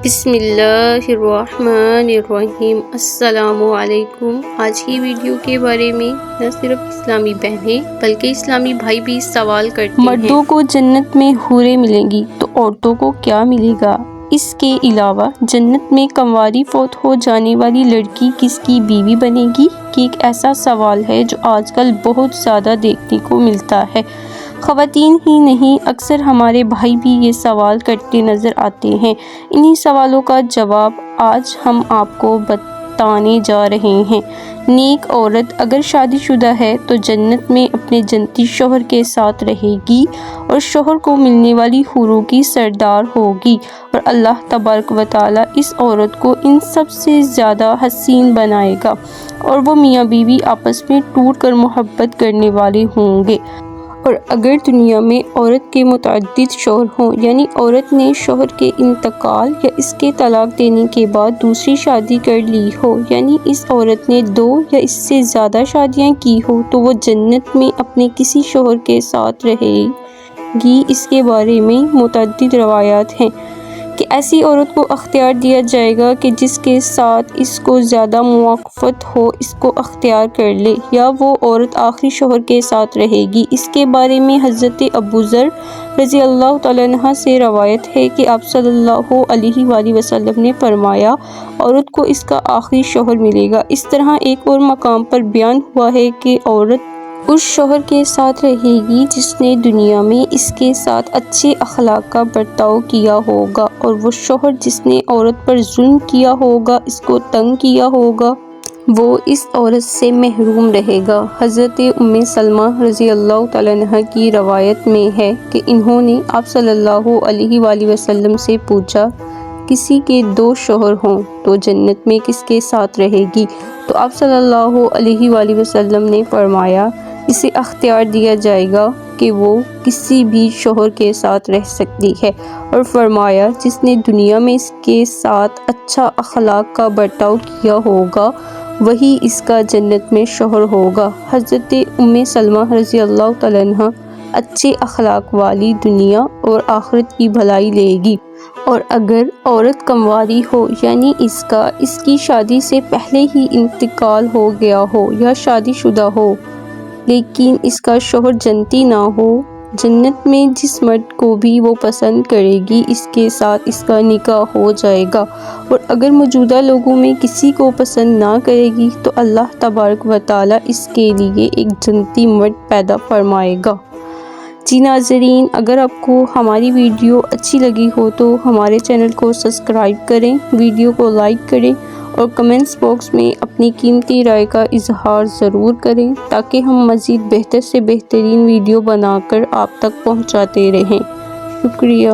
بسم اللہ الرحمن الرحیم۔ السلام علیکم۔ آج کی ویڈیو کے بارے میں نہ صرف اسلامی بہنیں بلکہ اسلامی بھائی بھی سوال کرتے ہیں، مردوں کو جنت میں حوریں ملیں گی تو عورتوں کو کیا ملے گا؟ اس کے علاوہ جنت میں کنواری فوت ہو جانے والی لڑکی کس کی بیوی بنے گی؟ کہ ایک ایسا سوال ہے جو آج کل بہت زیادہ دیکھنے کو ملتا ہے۔ خواتین ہی نہیں، اکثر ہمارے بھائی بھی یہ سوال کرتے نظر آتے ہیں۔ انہی سوالوں کا جواب آج ہم آپ کو بتانے جا رہے ہیں۔ نیک عورت اگر شادی شدہ ہے تو جنت میں اپنے جنتی شوہر کے ساتھ رہے گی اور شوہر کو ملنے والی حوروں کی سردار ہوگی، اور اللہ تبارک و تعالی اس عورت کو ان سب سے زیادہ حسین بنائے گا، اور وہ میاں بیوی آپس میں ٹوٹ کر محبت کرنے والے ہوں گے۔ اور اگر دنیا میں عورت کے متعدد شوہر ہوں، یعنی عورت نے شوہر کے انتقال یا اس کے طلاق دینے کے بعد دوسری شادی کر لی ہو، یعنی اس عورت نے 2 یا اس سے زیادہ شادیاں کی ہو، تو وہ جنت میں اپنے کسی شوہر کے ساتھ رہے گی۔ اس کے بارے میں متعدد روایات ہیں کہ ایسی عورت کو اختیار دیا جائے گا کہ جس کے ساتھ اس کو زیادہ موافقت ہو اس کو اختیار کر لے، یا وہ عورت آخری شوہر کے ساتھ رہے گی۔ اس کے بارے میں حضرت ابو ذر رضی اللہ تعالیٰ عنہ سے روایت ہے کہ آپ صلی اللہ علیہ وآلہ وسلم نے فرمایا، عورت کو اس کا آخری شوہر ملے گا۔ اس طرح ایک اور مقام پر بیان ہوا ہے کہ عورت اس شوہر کے ساتھ رہے گی جس نے دنیا میں اس کے ساتھ اچھے اخلاق کا برتاؤ کیا ہوگا، اور وہ شوہر جس نے عورت پر ظلم کیا ہوگا، اس کو تنگ کیا ہوگا، وہ اس عورت سے محروم رہے گا۔ حضرت ام سلمہ رضی اللہ تعالیٰ عنہ کی روایت میں ہے کہ انہوں نے آپ صلی اللہ علیہ وآلہ وسلم سے پوچھا، کسی کے 2 شوہر ہوں تو جنت میں کس کے ساتھ رہے گی؟ تو آپ صلی اللہ علیہ وآلہ وسلم نے فرمایا، اسے اختیار دیا جائے گا کہ وہ کسی بھی شوہر کے ساتھ رہ سکتی ہے، اور فرمایا جس نے دنیا میں اس کے ساتھ اچھا اخلاق کا برتاؤ کیا ہوگا وہی اس کا جنت میں شوہر ہوگا۔ حضرت ام سلمہ رضی اللہ تعالیٰ عنہ اچھے اخلاق والی دنیا اور آخرت کی بھلائی لے گی، اور اگر عورت کنواری ہو، یعنی اس کی شادی سے پہلے ہی انتقال ہو گیا ہو یا شادی شدہ ہو لیکن اس کا شوہر جنتی نہ ہو، جنت میں جس مرد کو بھی وہ پسند کرے گی اس کے ساتھ اس کا نکاح ہو جائے گا، اور اگر موجودہ لوگوں میں کسی کو پسند نہ کرے گی تو اللہ تبارک و تعالی اس کے لیے ایک جنتی مرد پیدا فرمائے گا۔ جی ناظرین، اگر آپ کو ہماری ویڈیو اچھی لگی ہو تو ہمارے چینل کو سبسکرائب کریں، ویڈیو کو لائک کریں، اور کمنٹس باکس میں اپنی قیمتی رائے کا اظہار ضرور کریں تاکہ ہم مزید بہتر سے بہترین ویڈیو بنا کر آپ تک پہنچاتے رہیں۔ شکریہ۔